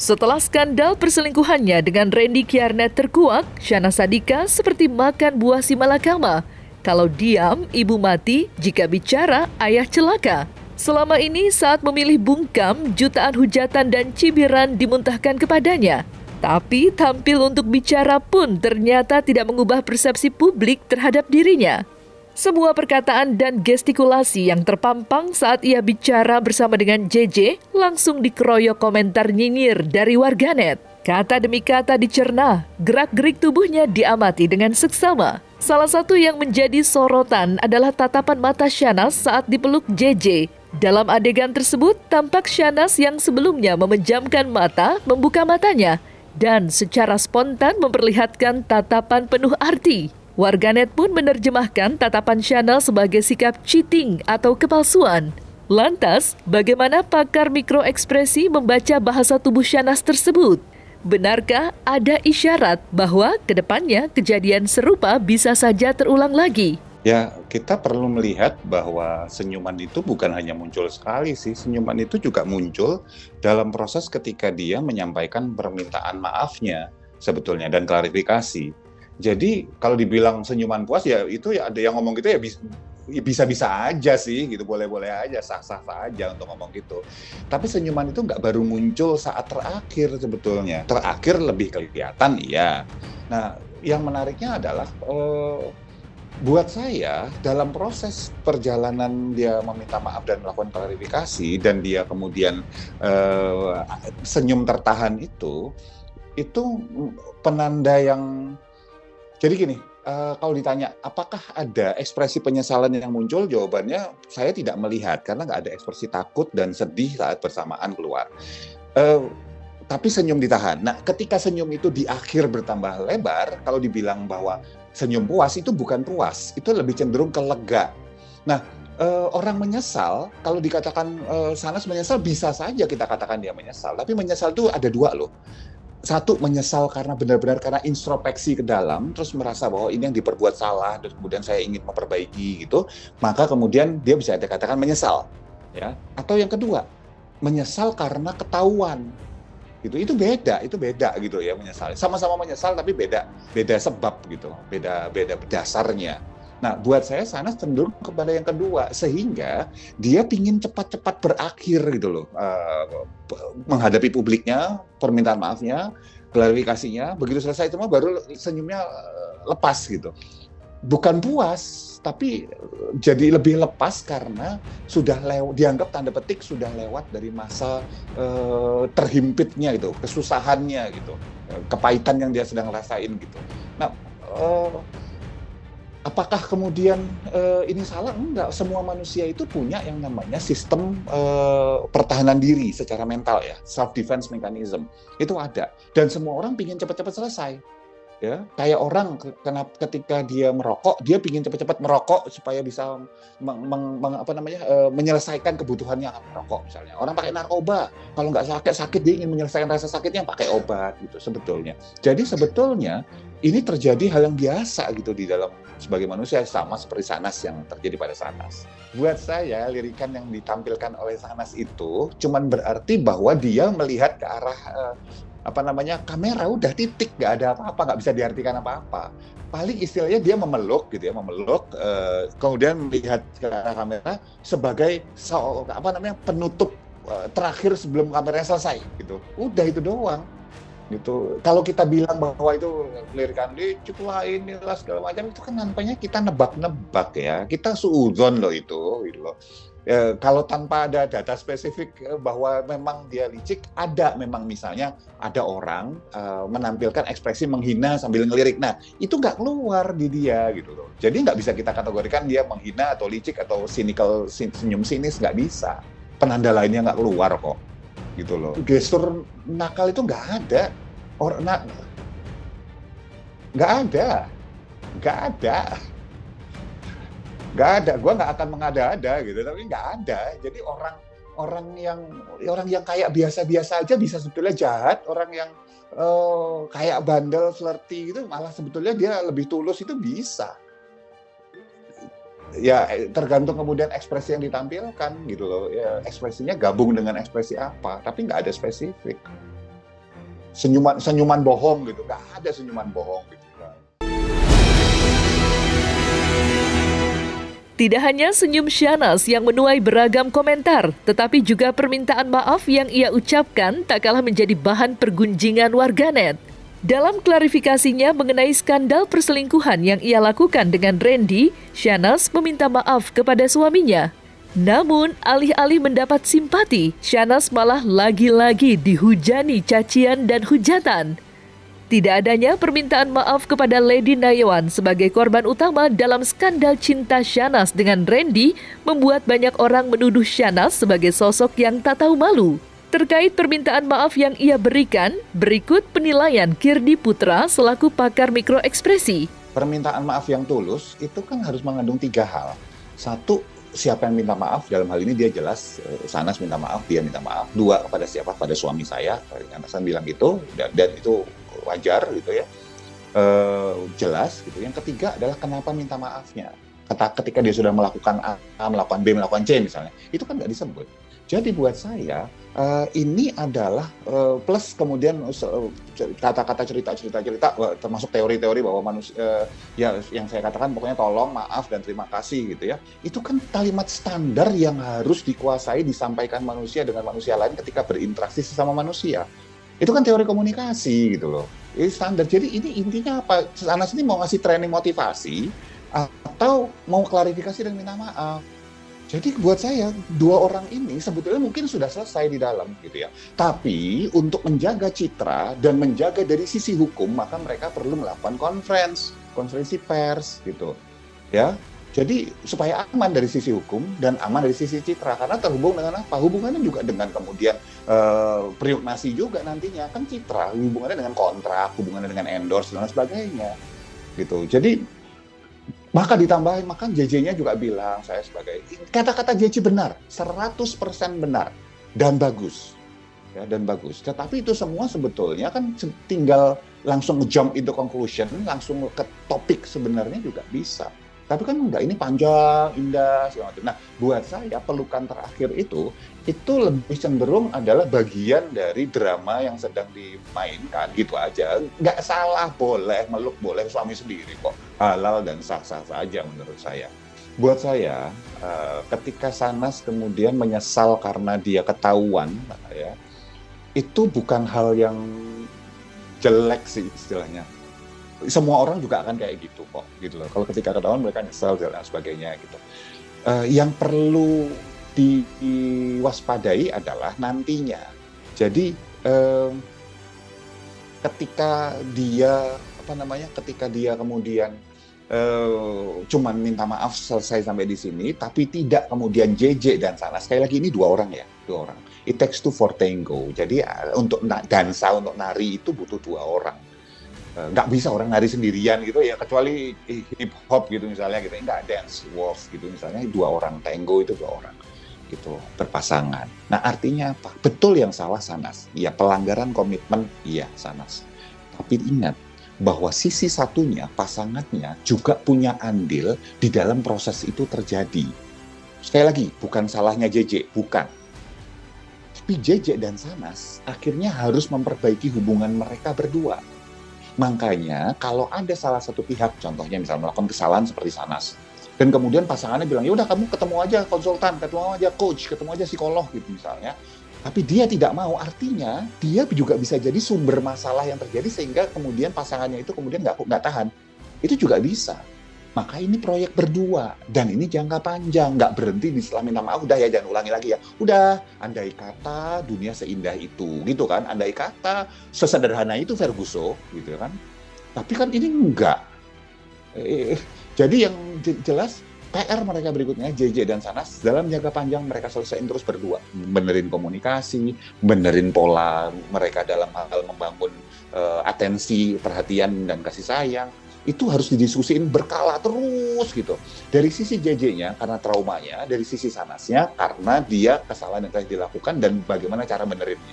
Setelah skandal perselingkuhannya dengan Randy Kiarnet terkuak, Syahnaz Sadiqah seperti makan buah si malakama. Kalau diam, ibu mati, jika bicara, ayah celaka. Selama ini saat memilih bungkam, jutaan hujatan dan cibiran dimuntahkan kepadanya. Tapi tampil untuk bicara pun ternyata tidak mengubah persepsi publik terhadap dirinya. Semua perkataan dan gestikulasi yang terpampang saat ia bicara bersama dengan JJ langsung dikeroyok komentar nyinyir dari warganet. Kata demi kata dicerna, gerak-gerik tubuhnya diamati dengan seksama. Salah satu yang menjadi sorotan adalah tatapan mata Syahnaz saat dipeluk JJ. Dalam adegan tersebut, tampak Syahnaz yang sebelumnya memejamkan mata, membuka matanya, dan secara spontan memperlihatkan tatapan penuh arti. Warganet pun menerjemahkan tatapan Syahnaz sebagai sikap cheating atau kepalsuan. Lantas, bagaimana pakar mikroekspresi membaca bahasa tubuh Syahnaz tersebut? Benarkah ada isyarat bahwa kedepannya kejadian serupa bisa saja terulang lagi? Ya, kita perlu melihat bahwa senyuman itu bukan hanya muncul sekali sih. Senyuman itu juga muncul dalam proses ketika dia menyampaikan permintaan maafnya sebetulnya dan klarifikasi. Jadi kalau dibilang senyuman puas ya itu ya ada yang ngomong gitu ya bisa-bisa aja sih gitu, boleh-boleh aja, sah-sah aja untuk ngomong gitu. Tapi senyuman itu nggak baru muncul saat terakhir sebetulnya. Terakhir lebih kelihatan iya. Nah, yang menariknya adalah buat saya dalam proses perjalanan dia meminta maaf dan melakukan klarifikasi dan dia kemudian senyum tertahan itu penanda yang jadi gini, kalau ditanya apakah ada ekspresi penyesalan yang muncul, jawabannya saya tidak melihat karena nggak ada ekspresi takut dan sedih saat bersamaan keluar. Tapi senyum ditahan. Nah, ketika senyum itu di akhir bertambah lebar, kalau dibilang bahwa senyum puas itu bukan puas, itu lebih cenderung ke lega. Nah, orang menyesal, kalau dikatakan Syahnaz menyesal, bisa saja kita katakan dia menyesal. Tapi menyesal itu ada dua loh. Satu, menyesal karena benar-benar karena introspeksi ke dalam, terus merasa bahwa ini yang diperbuat salah, dan kemudian saya ingin memperbaiki gitu, maka kemudian dia bisa dikatakan menyesal, ya. Atau yang kedua, menyesal karena ketahuan, gitu. Itu beda gitu ya menyesal. Sama-sama menyesal tapi beda sebab gitu, beda dasarnya. Nah, buat saya Syahnaz cenderung kepada yang kedua, sehingga dia pingin cepat-cepat berakhir gitu loh, menghadapi publiknya, permintaan maafnya, klarifikasinya, begitu selesai semua baru senyumnya lepas gitu. Bukan puas, tapi jadi lebih lepas karena sudah dianggap tanda petik sudah lewat dari masa terhimpitnya gitu, kesusahannya gitu, kepahitan yang dia sedang rasain gitu. Nah, apakah kemudian ini salah? Enggak, semua manusia itu punya yang namanya sistem pertahanan diri secara mental ya, self defense mechanism itu ada, dan semua orang pingin cepat-cepat selesai. Ya, kayak orang ketika dia merokok, dia pingin cepat-cepat merokok supaya bisa menyelesaikan kebutuhannya akan merokok misalnya. Orang pakai narkoba, kalau nggak sakit dia ingin menyelesaikan rasa sakitnya pakai obat gitu sebetulnya. Jadi sebetulnya ini terjadi hal yang biasa gitu di dalam sebagai manusia, sama seperti Syahnaz yang terjadi pada Syahnaz. Buat saya lirikan yang ditampilkan oleh Syahnaz itu cuman berarti bahwa dia melihat ke arah kamera, udah titik, nggak ada apa-apa, nggak bisa diartikan apa-apa. Paling istilahnya dia memeluk gitu ya, kemudian melihat ke arah kamera sebagai penutup terakhir sebelum kameranya selesai gitu. Udah itu doang gitu. Kalau kita bilang bahwa itu lirikan cukup lah inilah segala macam, itu kan nampaknya kita nebak-nebak ya, kita suudzon loh itu gitu loh. Kalau tanpa ada data spesifik bahwa memang dia licik, ada memang misalnya ada orang menampilkan ekspresi menghina sambil ngelirik, nah itu nggak keluar di dia gitu loh. Jadi nggak bisa kita kategorikan dia menghina atau licik atau cynical, senyum sinis, nggak bisa. Penanda lainnya nggak keluar kok gitu loh. Gestur nakal itu nggak ada, nggak ada, gue nggak akan mengada-ada gitu, tapi nggak ada. Jadi orang yang kayak biasa-biasa aja bisa sebetulnya jahat, orang yang kayak bandel, flirty gitu, malah sebetulnya dia lebih tulus, itu bisa. Ya tergantung kemudian ekspresi yang ditampilkan gitu loh. Ya, ekspresinya gabung dengan ekspresi apa, tapi nggak ada spesifik. senyuman bohong gitu, nggak ada senyuman bohong gitu. Tidak hanya senyum Syahnaz yang menuai beragam komentar, tetapi juga permintaan maaf yang ia ucapkan tak kalah menjadi bahan pergunjingan warganet. Dalam klarifikasinya mengenai skandal perselingkuhan yang ia lakukan dengan Randy, Syahnaz meminta maaf kepada suaminya. Namun, alih-alih mendapat simpati, Syahnaz malah lagi-lagi dihujani cacian dan hujatan. Tidak adanya permintaan maaf kepada Lady Nayawan sebagai korban utama dalam skandal cinta Syahnaz dengan Randy membuat banyak orang menuduh Syahnaz sebagai sosok yang tak tahu malu. Terkait permintaan maaf yang ia berikan, berikut penilaian Kirdi Putra selaku pakar mikroekspresi. Permintaan maaf yang tulus itu kan harus mengandung 3 hal. 1, siapa yang minta maaf, dalam hal ini dia jelas Syahnaz minta maaf, dia minta maaf. 2, kepada siapa, pada suami saya, Syahnaz bilang itu, dan itu wajar gitu ya, jelas gitu. Yang ketiga adalah kenapa minta maafnya. Ketika dia sudah melakukan A, melakukan B, melakukan C misalnya, itu kan nggak disebut. Jadi buat saya ini adalah plus kemudian kata-kata cerita termasuk teori-teori bahwa manusia ya yang saya katakan pokoknya tolong, maaf dan terima kasih gitu ya. Itu kan kalimat standar yang harus dikuasai disampaikan manusia dengan manusia lain ketika berinteraksi sesama manusia. Itu kan teori komunikasi gitu loh. Ini standar. Jadi ini intinya apa? Syahnaz ini mau ngasih training motivasi atau mau klarifikasi dan minta maaf. Jadi buat saya 2 orang ini sebetulnya mungkin sudah selesai di dalam gitu ya. Tapi untuk menjaga citra dan menjaga dari sisi hukum maka mereka perlu melakukan konferensi pers gitu. Ya. Jadi supaya aman dari sisi hukum dan aman dari sisi citra, karena terhubung dengan apa? Hubungannya juga dengan kemudian privasi juga nantinya, kan citra, hubungannya dengan kontrak, hubungannya dengan endorse dan sebagainya, gitu. Jadi maka ditambahin, maka JJ-nya juga bilang, saya sebagai, kata-kata JJ benar, 100% benar dan bagus. Ya, dan bagus. Tetapi itu semua sebetulnya kan tinggal langsung jump into conclusion, langsung ke topik sebenarnya juga bisa. Tapi kan enggak, ini panjang, indah, segala macam. Nah, buat saya pelukan terakhir itu lebih cenderung adalah bagian dari drama yang sedang dimainkan, gitu aja. Nggak salah, boleh, meluk boleh, suami sendiri kok. Halal dan sah-sah saja menurut saya. Buat saya, ketika Syahnaz kemudian menyesal karena dia ketahuan, ya, itu bukan hal yang jelek sih istilahnya. Semua orang juga akan kayak gitu kok, gitu loh. Kalau ketika ketahuan mereka nyesel dan sebagainya gitu. Yang perlu diwaspadai adalah nantinya. Jadi ketika dia ketika dia kemudian cuman minta maaf selesai sampai di sini, tapi tidak kemudian JJ dan Syahnaz. Sekali lagi ini 2 orang ya, 2 orang. It takes 2 for tango. Jadi untuk dansa, untuk nari itu butuh 2 orang. Nggak bisa orang nari sendirian gitu ya, kecuali hip hop gitu misalnya gitu, nggak dance waltz gitu misalnya, 2 orang, tango itu 2 orang gitu berpasangan. Nah artinya apa? Betul yang salah Syahnaz, ya pelanggaran komitmen iya Syahnaz, tapi ingat bahwa sisi satunya pasangannya juga punya andil di dalam proses itu terjadi. Sekali lagi bukan salahnya JJ, bukan, tapi JJ dan Syahnaz akhirnya harus memperbaiki hubungan mereka berdua. Makanya kalau ada salah satu pihak, contohnya misalnya melakukan kesalahan seperti Syahnaz, dan kemudian pasangannya bilang, ya udah kamu ketemu aja konsultan, ketemu aja coach, ketemu aja psikolog gitu misalnya, tapi dia tidak mau, artinya dia juga bisa jadi sumber masalah yang terjadi sehingga kemudian pasangannya itu kemudian nggak tahan. Itu juga bisa. Maka ini proyek berdua, dan ini jangka panjang, nggak berhenti di setelah minta maaf, udah ya jangan ulangi lagi ya. Udah, andai kata dunia seindah itu, gitu kan. Andai kata sesederhana itu Ferguson, gitu kan. Tapi kan ini enggak. Jadi yang jelas, PR mereka berikutnya, JJ dan Syahnaz, dalam jangka panjang mereka selesaiin terus berdua. Benerin komunikasi, benerin pola mereka dalam hal membangun atensi, perhatian, dan kasih sayang. Itu harus didiskusiin berkala terus gitu. Dari sisi JJ-nya karena traumanya, dari sisi Syahnaz-nya karena dia kesalahan yang telah dilakukan dan bagaimana cara benerinnya.